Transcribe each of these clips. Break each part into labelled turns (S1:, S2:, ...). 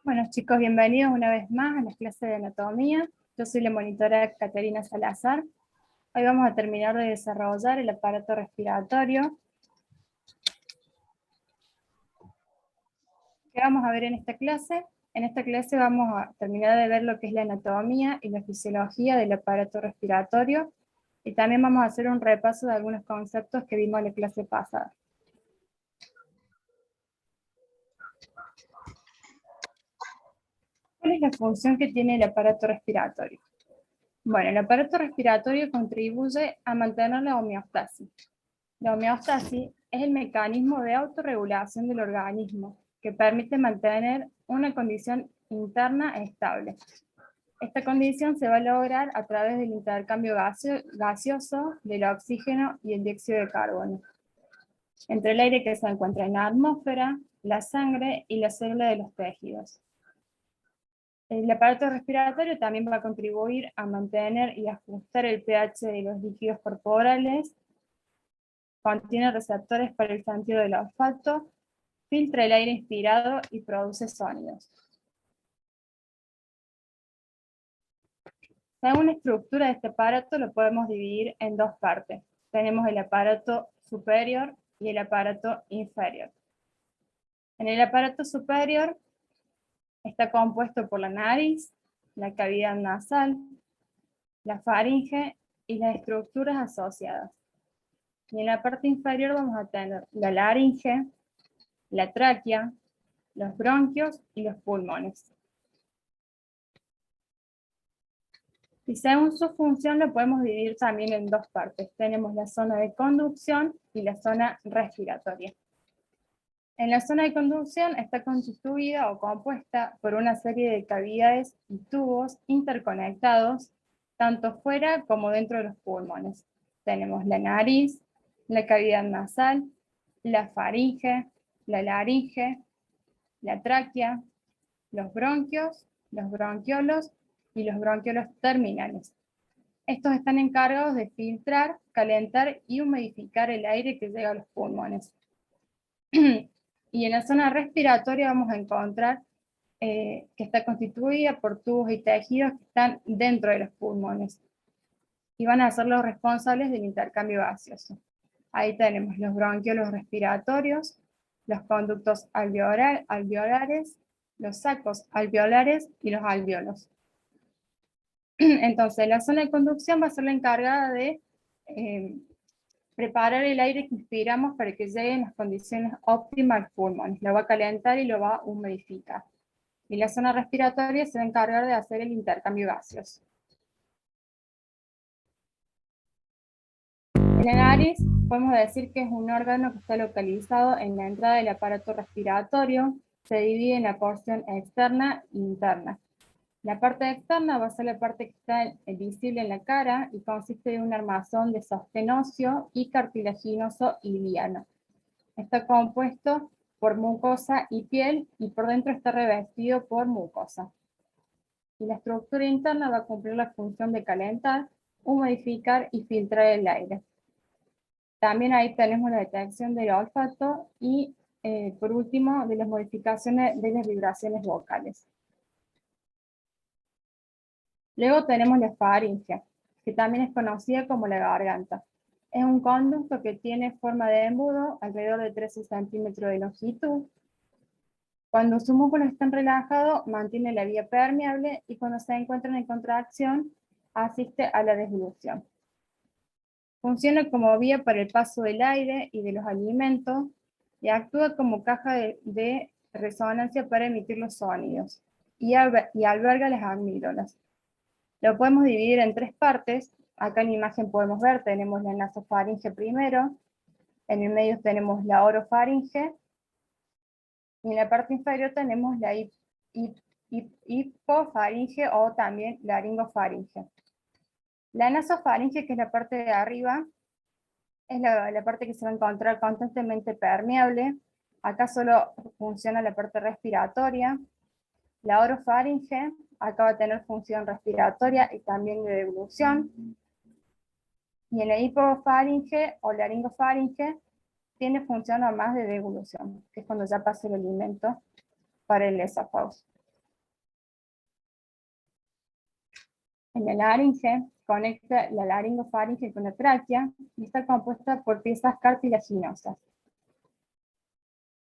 S1: Bueno chicos, bienvenidos una vez más a las clases de anatomía. Yo soy la monitora Caterina Salazar. Hoy vamos a terminar de desarrollar el aparato respiratorio. ¿Qué vamos a ver en esta clase? En esta clase vamos a terminar de ver lo que es la anatomía y la fisiología del aparato respiratorio, y también vamos a hacer un repaso de algunos conceptos que vimos en la clase pasada. ¿Cuál es la función que tiene el aparato respiratorio? Bueno, el aparato respiratorio contribuye a mantener la homeostasis. La homeostasis es el mecanismo de autorregulación del organismo que permite mantener una condición interna estable. Esta condición se va a lograr a través del intercambio gaseoso del oxígeno y el dióxido de carbono entre el aire que se encuentra en la atmósfera, la sangre y la célula de los tejidos. El aparato respiratorio también va a contribuir a mantener y ajustar el pH de los líquidos corporales, contiene receptores para el sentido del olfato, filtra el aire inspirado y produce sonidos. Según la estructura de este aparato lo podemos dividir en dos partes. Tenemos el aparato superior y el aparato inferior. En el aparato superior está compuesto por la nariz, la cavidad nasal, la faringe y las estructuras asociadas. Y en la parte inferior vamos a tener la laringe, la tráquea, los bronquios y los pulmones. Y según su función lo podemos dividir también en dos partes. Tenemos la zona de conducción y la zona respiratoria. En la zona de conducción está constituida o compuesta por una serie de cavidades y tubos interconectados, tanto fuera como dentro de los pulmones. Tenemos la nariz, la cavidad nasal, la faringe, la laringe, la tráquea, los bronquios, los bronquiolos y los bronquiolos terminales. Estos están encargados de filtrar, calentar y humidificar el aire que llega a los pulmones. Y en la zona respiratoria vamos a encontrar que está constituida por tubos y tejidos que están dentro de los pulmones y van a ser los responsables del intercambio gaseoso. Ahí tenemos los bronquiolos respiratorios, los conductos alveolares, los sacos alveolares y los alveolos. Entonces, la zona de conducción va a ser la encargada de preparar el aire que inspiramos para que llegue en las condiciones óptimas al pulmón. Lo va a calentar y lo va a humidificar. Y la zona respiratoria se va a encargar de hacer el intercambio gaseoso. En la nariz podemos decir que es un órgano que está localizado en la entrada del aparato respiratorio. Se divide en la porción externa e interna. La parte externa va a ser la parte que está visible en la cara y consiste de un armazón de sostén óseo y cartilaginoso iliano. Está compuesto por mucosa y piel y por dentro está revestido por mucosa. Y la estructura interna va a cumplir la función de calentar, humidificar y filtrar el aire. También ahí tenemos la detección del olfato y por último de las modificaciones de las vibraciones vocales. Luego tenemos la faringe, que también es conocida como la garganta. Es un conducto que tiene forma de embudo, alrededor de 13 centímetros de longitud. Cuando sus músculos están relajados, mantiene la vía permeable y cuando se encuentran en contracción, asiste a la deglución. Funciona como vía para el paso del aire y de los alimentos y actúa como caja de resonancia para emitir los sonidos y alberga las amígdalas. Lo podemos dividir en tres partes. Acá en la imagen podemos ver, tenemos la nasofaringe primero, en el medio tenemos la orofaringe, y en la parte inferior tenemos la hipofaringe o también laringofaringe. La nasofaringe, que es la parte de arriba, es la parte que se va a encontrar constantemente permeable. Acá solo funciona la parte respiratoria. La orofaringe, acá va a tener función respiratoria y también de deglución. Y en la hipofaringe o laringofaringe tiene función más de deglución, que es cuando ya pasa el alimento para el esófago. En la laringe, conecta la laringofaringe con la tráquea y está compuesta por piezas cartilaginosas.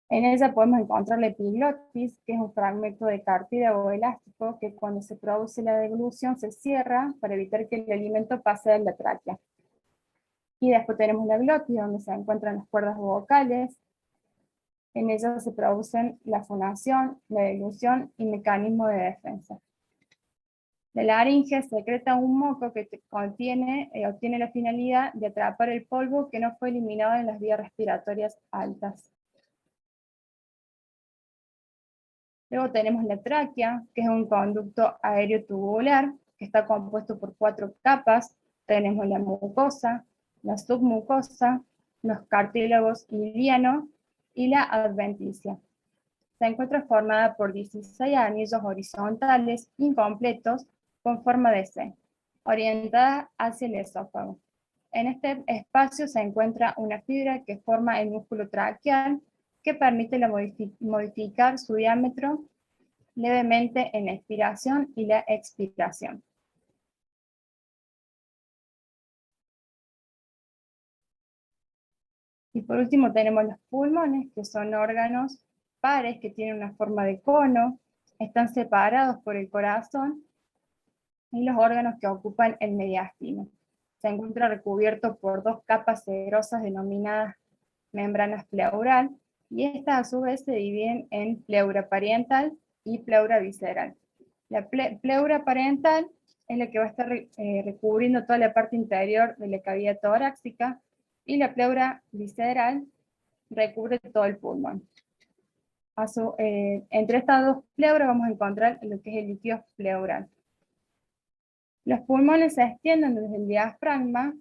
S1: En ella podemos encontrar la epiglotis, que es un fragmento de cartílago elástico que cuando se produce la deglución se cierra para evitar que el alimento pase a la tráquea. Y después tenemos la glotis, donde se encuentran las cuerdas vocales. En ella se producen la fonación, la deglución y mecanismo de defensa. La laringe secreta un moco que obtiene la finalidad de atrapar el polvo que no fue eliminado en las vías respiratorias altas. Luego tenemos la tráquea, que es un conducto aéreo tubular, que está compuesto por 4 capas. Tenemos la mucosa, la submucosa, los cartílagos ilianos y la adventicia. Se encuentra formada por 16 anillos horizontales incompletos con forma de C, orientada hacia el esófago. En este espacio se encuentra una fibra que forma el músculo traqueal, que permite modificar su diámetro levemente en la inspiración y la expiración. Y por último tenemos los pulmones, que son órganos pares que tienen una forma de cono, están separados por el corazón, y los órganos que ocupan el mediastino. Se encuentra recubierto por 2 capas segrosas denominadas membranas pleural, y estas a su vez se dividen en pleura parietal y pleura visceral. La pleura parietal es la que va a estar recubriendo toda la parte interior de la cavidad torácica, y la pleura visceral recubre todo el pulmón. Entre estas 2 pleuras vamos a encontrar lo que es el líquido pleural. Los pulmones se extienden desde el diafragma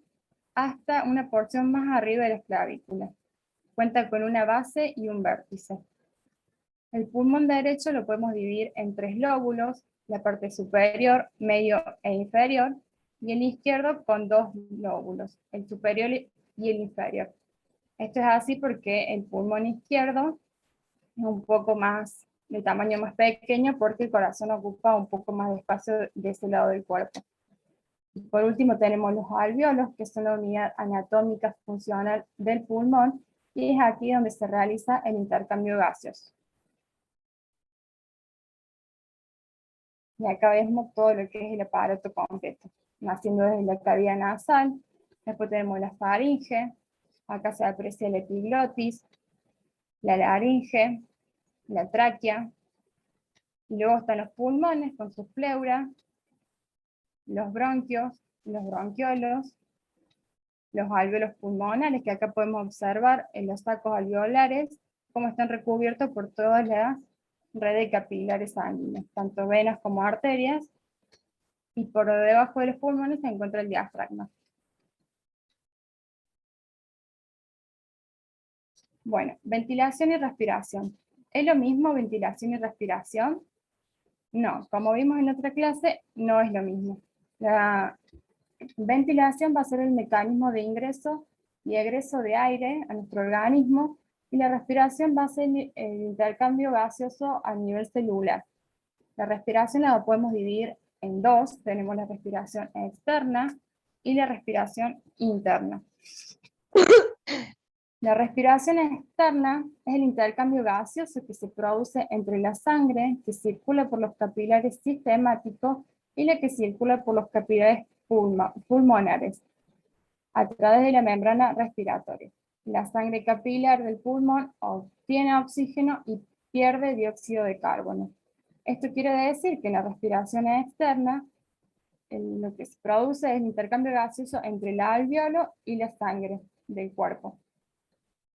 S1: hasta una porción más arriba de las clavículas. Cuenta con una base y un vértice. El pulmón derecho lo podemos dividir en 3 lóbulos, la parte superior, medio e inferior, y el izquierdo con 2 lóbulos, el superior y el inferior. Esto es así porque el pulmón izquierdo es un poco más, de tamaño más pequeño, porque el corazón ocupa un poco más de espacio de ese lado del cuerpo. Y por último tenemos los alvéolos, que son la unidad anatómica funcional del pulmón, y es aquí donde se realiza el intercambio gaseoso. Y acá vemos todo lo que es el aparato completo, naciendo desde la cavidad nasal. Después tenemos la faringe, acá se aprecia la epiglotis, la laringe, la tráquea, y luego están los pulmones con sus pleuras, los bronquios, los bronquiolos, los alvéolos pulmonares, que acá podemos observar en los sacos alveolares, cómo están recubiertos por todas las redes capilares sanguíneas, tanto venas como arterias, y por debajo de los pulmones se encuentra el diafragma. Bueno, ventilación y respiración. ¿Es lo mismo ventilación y respiración? No, como vimos en otra clase, no es lo mismo. La ventilación va a ser el mecanismo de ingreso y egreso de aire a nuestro organismo, y la respiración va a ser el intercambio gaseoso a nivel celular. La respiración la podemos dividir en 2, tenemos la respiración externa y la respiración interna. La respiración externa es el intercambio gaseoso que se produce entre la sangre que circula por los capilares sistemáticos y la que circula por los capilares pulmonares a través de la membrana respiratoria. La sangre capilar del pulmón obtiene oxígeno y pierde dióxido de carbono. Esto quiere decir que en la respiración externa lo que se produce es el intercambio gaseoso entre el alvéolo y la sangre del cuerpo.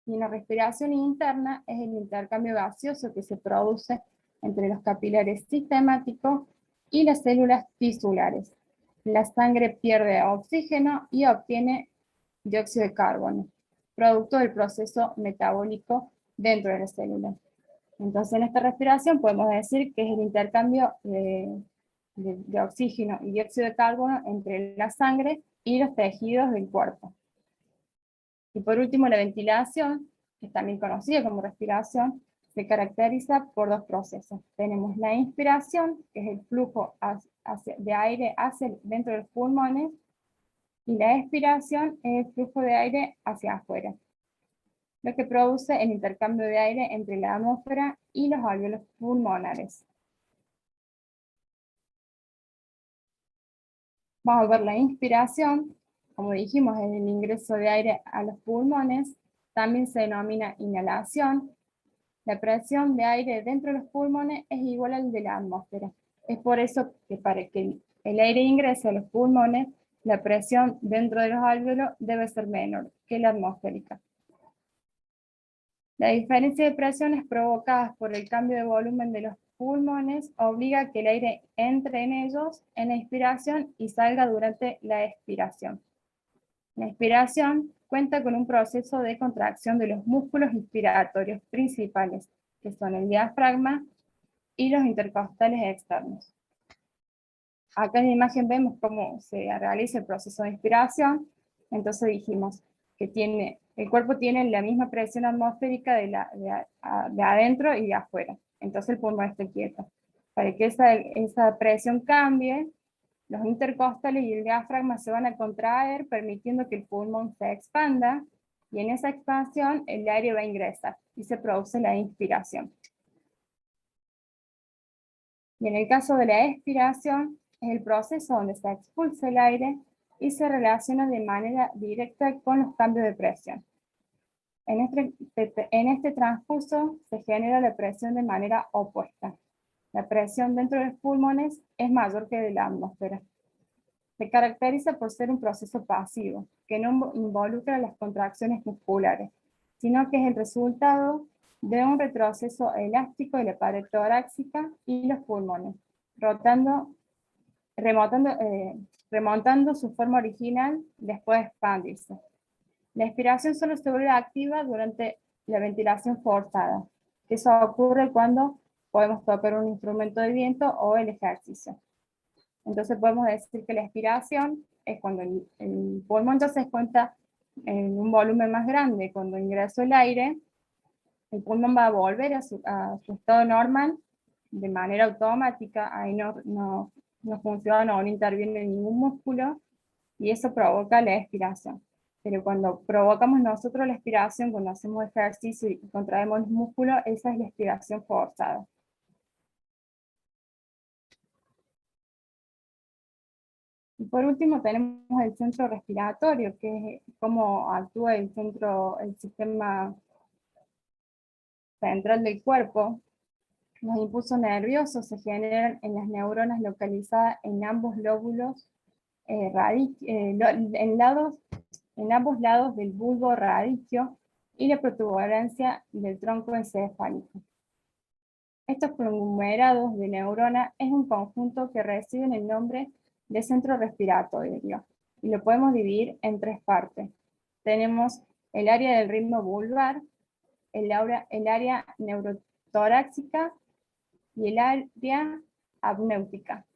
S1: Y en la respiración interna es el intercambio gaseoso que se produce entre los capilares sistemáticos y las células tisulares. La sangre pierde oxígeno y obtiene dióxido de carbono, producto del proceso metabólico dentro de las células. Entonces, en esta respiración podemos decir que es el intercambio de oxígeno y dióxido de carbono entre la sangre y los tejidos del cuerpo. Y por último, la ventilación, que es también conocida como respiración, Se caracteriza por dos procesos. Tenemos la inspiración, que es el flujo de aire dentro de los pulmones, y la expiración es el flujo de aire hacia afuera, lo que produce el intercambio de aire entre la atmósfera y los alvéolos pulmonares. Vamos a ver la inspiración. Como dijimos, es el ingreso de aire a los pulmones. También se denomina inhalación. La presión de aire dentro de los pulmones es igual al de la atmósfera. Es por eso que para que el aire ingrese a los pulmones, la presión dentro de los alvéolos debe ser menor que la atmosférica. La diferencia de presiones provocadas por el cambio de volumen de los pulmones obliga a que el aire entre en ellos en la inspiración y salga durante la expiración. La inspiración cuenta con un proceso de contracción de los músculos inspiratorios principales, que son el diafragma y los intercostales externos. Acá en la imagen vemos cómo se realiza el proceso de inspiración. Entonces dijimos que el cuerpo tiene la misma presión atmosférica de adentro y de afuera. Entonces el pulmón está quieto. Para que esa presión cambie, los intercostales y el diafragma se van a contraer, permitiendo que el pulmón se expanda, y en esa expansión el aire va a ingresar y se produce la inspiración. Y en el caso de la expiración, es el proceso donde se expulsa el aire y se relaciona de manera directa con los cambios de presión. En este transcurso se genera la presión de manera opuesta. La presión dentro de los pulmones es mayor que de la atmósfera. Se caracteriza por ser un proceso pasivo, que no involucra las contracciones musculares, sino que es el resultado de un retroceso elástico de la pared torácica y los pulmones, remontando su forma original después de expandirse. La expiración solo se vuelve activa durante la ventilación forzada, que eso ocurre cuando podemos tocar un instrumento de viento o el ejercicio. Entonces podemos decir que la expiración es cuando el pulmón ya se encuentra en un volumen más grande. Cuando ingresó el aire, el pulmón va a volver a su estado normal de manera automática. Ahí no funciona o no interviene ningún músculo, y eso provoca la expiración. Pero cuando provocamos nosotros la expiración, cuando hacemos ejercicio y contraemos los músculos, esa es la expiración forzada. Y por último tenemos el centro respiratorio, que es cómo actúa el sistema central del cuerpo. Los impulsos nerviosos se generan en las neuronas localizadas en ambos lóbulos, en ambos lados del bulbo radiquio y la protuberancia del tronco encefálico. Estos conglomerados de neuronas es un conjunto que reciben el nombre de centro respiratorio, y lo podemos dividir en tres partes. Tenemos el área del ritmo vulvar, el área neurotorácica y el área apnéutica.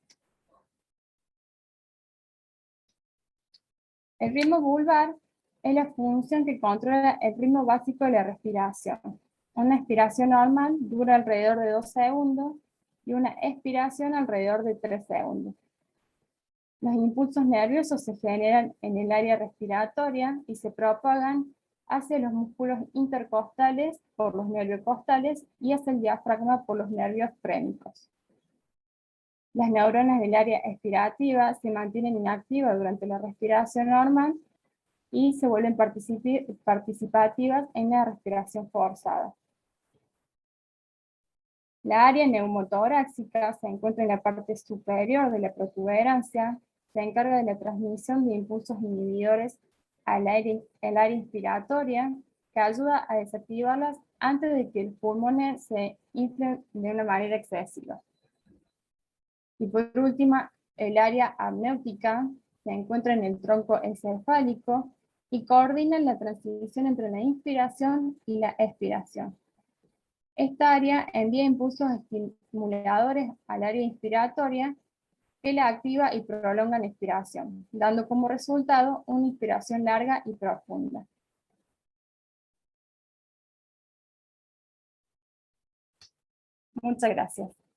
S1: El ritmo vulvar es la función que controla el ritmo básico de la respiración. Una inspiración normal dura alrededor de 2 segundos y una expiración alrededor de 3 segundos. Los impulsos nerviosos se generan en el área respiratoria y se propagan hacia los músculos intercostales por los nervios costales y hacia el diafragma por los nervios frénicos. Las neuronas del área expirativa se mantienen inactivas durante la respiración normal y se vuelven participativas en la respiración forzada. La área neumotorácica se encuentra en la parte superior de la protuberancia, se encarga de la transmisión de impulsos inhibidores al área inspiratoria, que ayuda a desactivarlas antes de que el pulmón se infle de una manera excesiva. Y por último, el área apnéutica se encuentra en el tronco encefálico y coordina la transición entre la inspiración y la expiración. Esta área envía impulsos estimuladores al área inspiratoria que la activa y prolonga la inspiración, dando como resultado una inspiración larga y profunda. Muchas gracias.